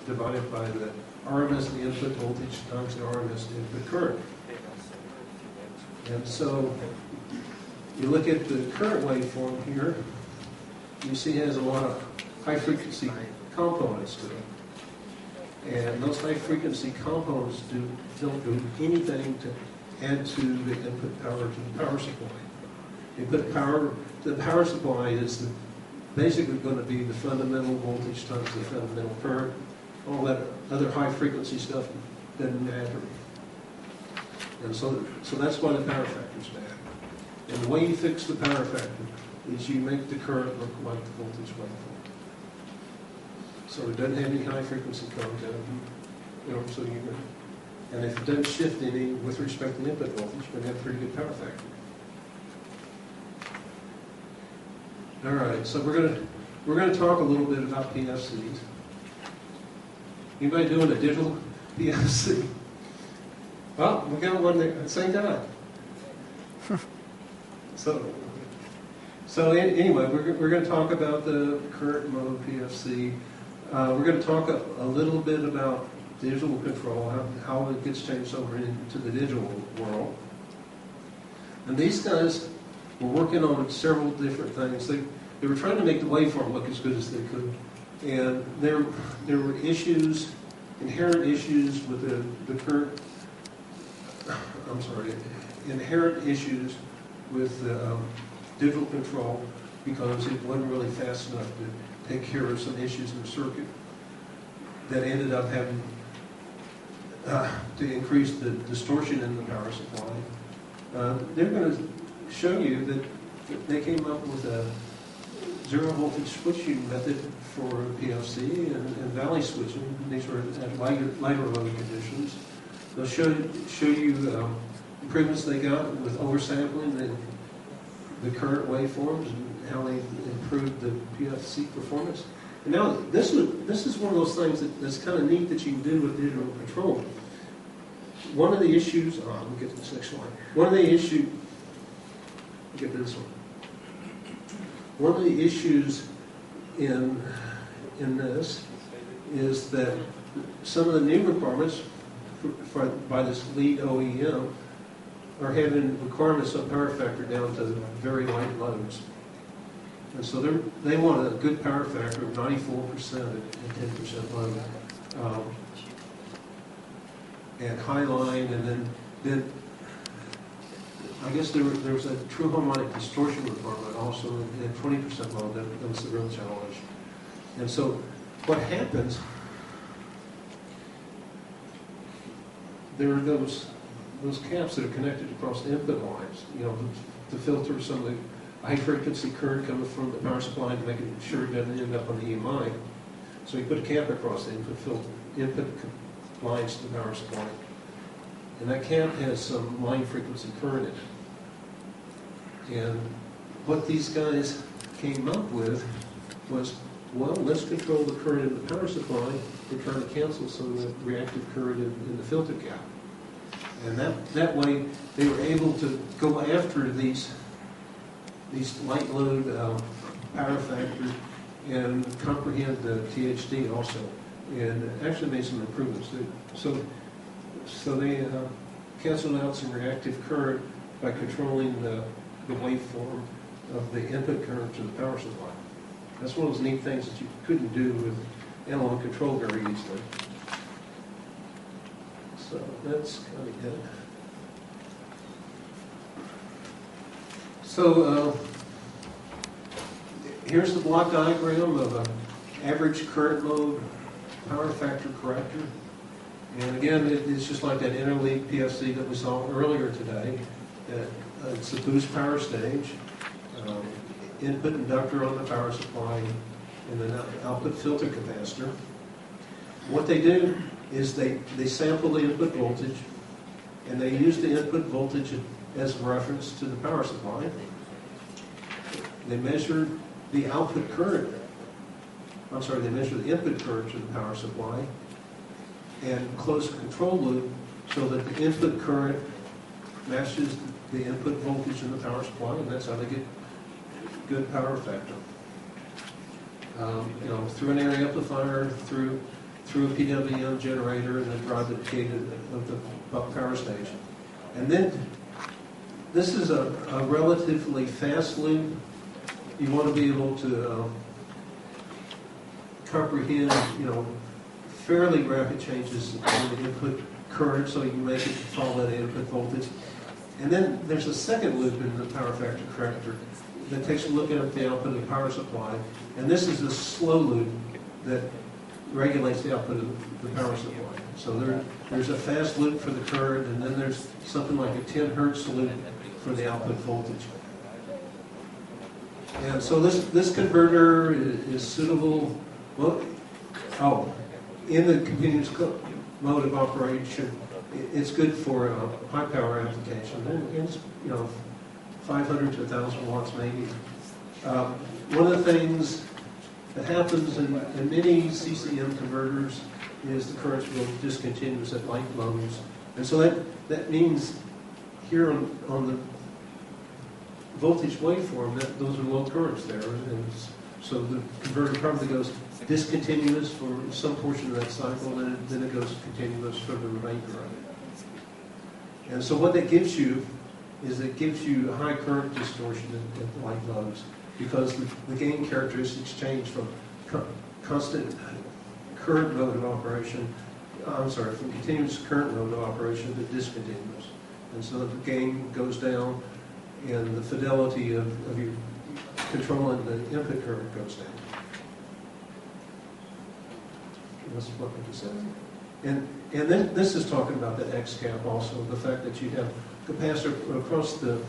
divided by the RMS, the input voltage, times the RMS, the input current. And so you look at the current waveform here, you see it has a lot of high-frequency components to it. And those high-frequency components don't do anything to add to the input power to the power supply. Input power to the power supply is basically going to be the fundamental voltage times the fundamental current. All that other high-frequency stuff doesn't matter. And so that's why the power factor is bad. And the way you fix the power factor is you make the current look like the voltage waveform. So it doesn't have any high-frequency content. And if it doesn't shift any with respect to the input voltage, you're going to have a pretty good power factor. All right, so we're going to talk a little bit about PFCs. Anybody doing a digital PFC? Well, we got one there at the same time. So anyway, we're going to talk about the current mode PFC. We're going to talk a little bit about digital control, how it gets changed over into the digital world. And these guys were working on several different things. They were trying to make the waveform look as good as they could. And there were issues, inherent issues with the current, inherent issues with the digital control because it wasn't really fast enough to take care of some issues in the circuit that ended up having to increase the distortion in the power supply. They're going to show you that they came up with a zero voltage switching method for PFC and valley switching. These are at lighter load conditions. They'll show you improvements they got with oversampling the current waveforms and how they improved the PFC performance. And now this is one of those things that's kind of neat that you can do with digital control. One of the issues, we'll get to this next slide. One of the issues in this is that some of the new requirements by this lead OEM are having requirements of power factor down to very light loads. And so they want a good power factor of 94% at 10% load. And high line, and then I guess there was a true harmonic distortion requirement also at 20% load. That was the real challenge. And so what happens, there are those caps that are connected across the input lines, to filter some of the high-frequency current coming from the power supply to make sure it doesn't end up on the EMI. So you put a cap across the input lines to the power supply. And that cap has some line frequency current in it. And what these guys came up with was, well, let's control the current in the power supply and try to cancel some of the reactive current in the filter cap. And that way they were able to go after these light load power factors and comprehend the THD also, and actually made some improvements too. So they canceled out some reactive current by controlling the waveform of the input current to the power supply. That's one of those neat things that you couldn't do with analog control very easily. So that's kind of good. So here's the block diagram of an average current mode power factor corrector. And again, it's just like that interlead PFC that we saw earlier today. It's a boost power stage, input inductor on the power supply, and an output filter capacitor. What they do is they sample the input voltage, and they use the input voltage as a reference to the power supply. They measure the output current. They measure the input current to the power supply and close a control loop so that the input current matches the input voltage in the power supply, and that's how they get good power factor. Through an area amplifier, through through a PWM generator and then drive the gate of the power station. And then this is a relatively fast loop. You want to be able to comprehend, fairly rapid changes in the input current, so you make it follow that input voltage. And then there's a second loop in the power factor corrector that takes a look at the output of the power supply. And this is a slow loop that regulates the output of the power supply. So there's a fast loop for the current, and then there's something like a 10 hertz loop for the output voltage. And so this converter is suitable, in the continuous mode of operation. It's good for a high power application. And it's 500 to 1,000 watts maybe. One of the things that happens in many CCM converters is the currents will discontinuous at light lows. And so that means here on the voltage waveform, those are low currents there. And so the converter probably goes discontinuous for some portion of that cycle, and then it goes continuous for the remainder of it. And so what that gives you is it gives you a high current distortion at light lows, because the gain characteristics change from constant current mode of operation, from continuous current mode of operation to discontinuous. And so the gain goes down, and the fidelity of your controlling the input current goes down. That's what I just said. And then this is talking about the X cap also, the fact that you have capacitor across the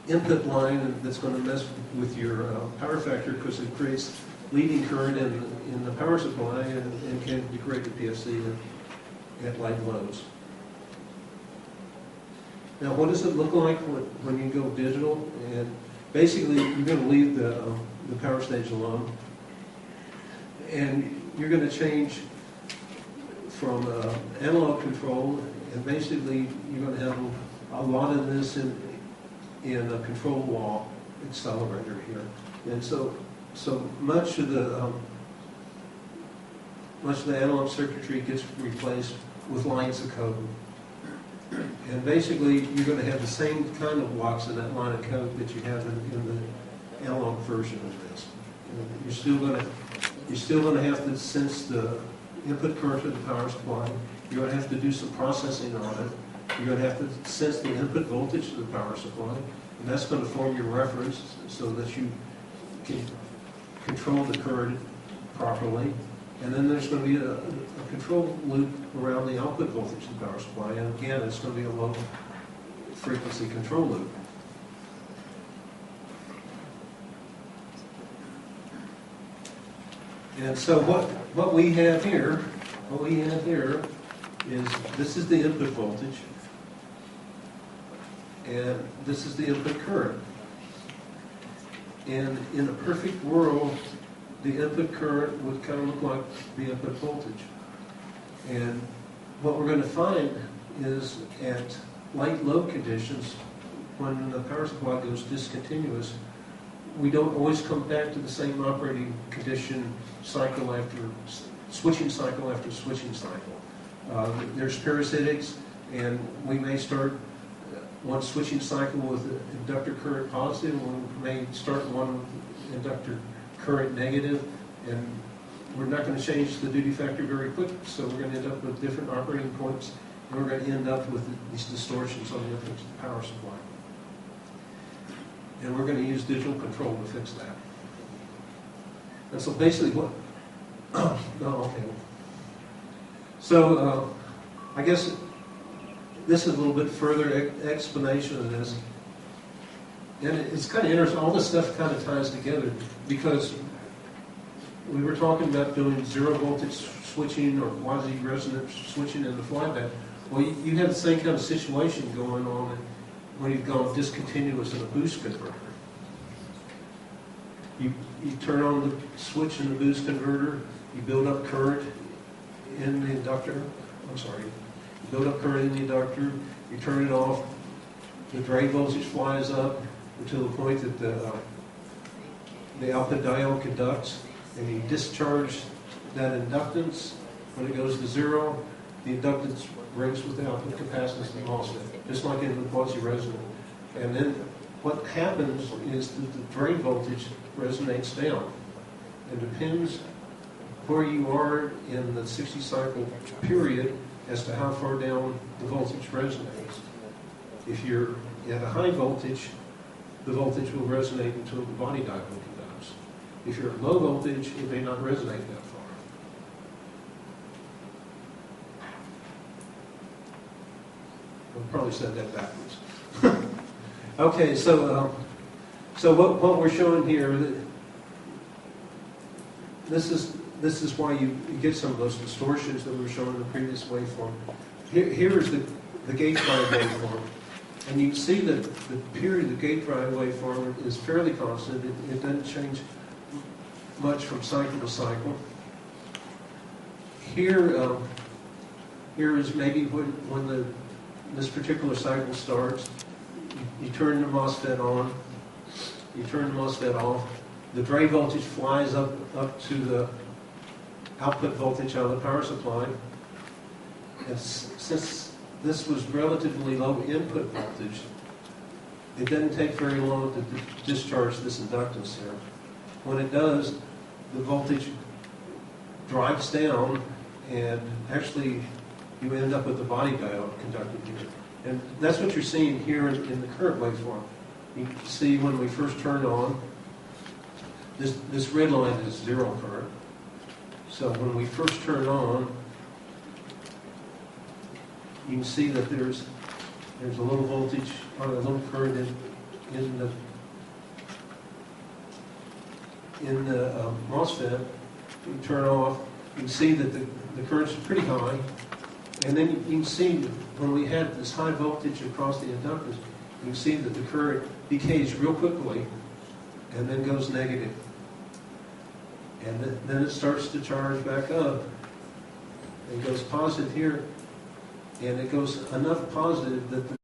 input line that's going to mess with your power factor, because it creates leading current in the power supply and can degrade the PFC at light lows. Now, what does it look like when you go digital? And basically, you're going to leave the power stage alone, and you're going to change from analog control, and basically you're going to have a lot of this in a control wall accelerator here. And so much of the analog circuitry gets replaced with lines of code. And basically, you're going to have the same kind of blocks in that line of code that you have in the analog version of this. You're still going to have to sense the input current of the power supply. You're going to have to do some processing on it. You're going to have to sense the input voltage of the power supply, and that's going to form your reference so that you can control the current properly. And then there's going to be a control loop around the output voltage of the power supply. And again, it's going to be a low frequency control loop. And so what we have here is this is the input voltage, and this is the input current. And in a perfect world, the input current would kind of look like the input voltage. And what we're going to find is at light load conditions, when the power supply goes discontinuous, we don't always come back to the same operating condition cycle after switching cycle after switching cycle. There's parasitics, and we may start one switching cycle with inductor current positive, and we may start one with inductor current negative, and we're not going to change the duty factor very quick, so we're going to end up with different operating points, and we're going to end up with these distortions on the input power supply. And we're going to use digital control to fix that. And so basically what... okay. So I guess this is a little bit further explanation of this. And it's kind of interesting. All this stuff kind of ties together, because we were talking about doing zero voltage switching or quasi-resonant switching in the flyback. Well, you have the same kind of situation going on when you've gone discontinuous in a boost converter. You turn on the switch in the boost converter, you build up current in the inductor. You build up current in the inductor, you turn it off, the drain voltage flies up until the point that the output diode conducts, and you discharge that inductance, when it goes to zero, the inductance breaks with the output capacitance of the MOSFET, just like in the quasi-resonant. And then what happens is that the drain voltage resonates down. It depends where you are in the 60 cycle period as to how far down the voltage resonates. If you're at a high voltage, the voltage will resonate until the body dipole conducts. If you're at low voltage, it may not resonate that far. I probably said that backwards. Okay, so what we're showing here, this is why you get some of those distortions that we were showing in the previous waveform. Here is the gate drive waveform. And you can see that the period of the gate drive waveform is fairly constant. It doesn't change much from cycle to cycle. Here is maybe when this particular cycle starts. You turn the MOSFET on. You turn the MOSFET off. The drain voltage flies up to the output voltage out of the power supply. And since this was relatively low input voltage, it doesn't take very long to discharge this inductance here. When it does, the voltage drives down, and actually you end up with the body diode conducting here. And that's what you're seeing here in the current waveform. You can see when we first turn on, this red line is zero current. So when we first turn on, you can see that there's a little voltage or a little current in the MOSFET. You turn off, you can see that the current's pretty high, and then you can see when we had this high voltage across the inductors, you can see that the current decays real quickly and then goes negative. And then it starts to charge back up. It goes positive here, and it goes enough positive that the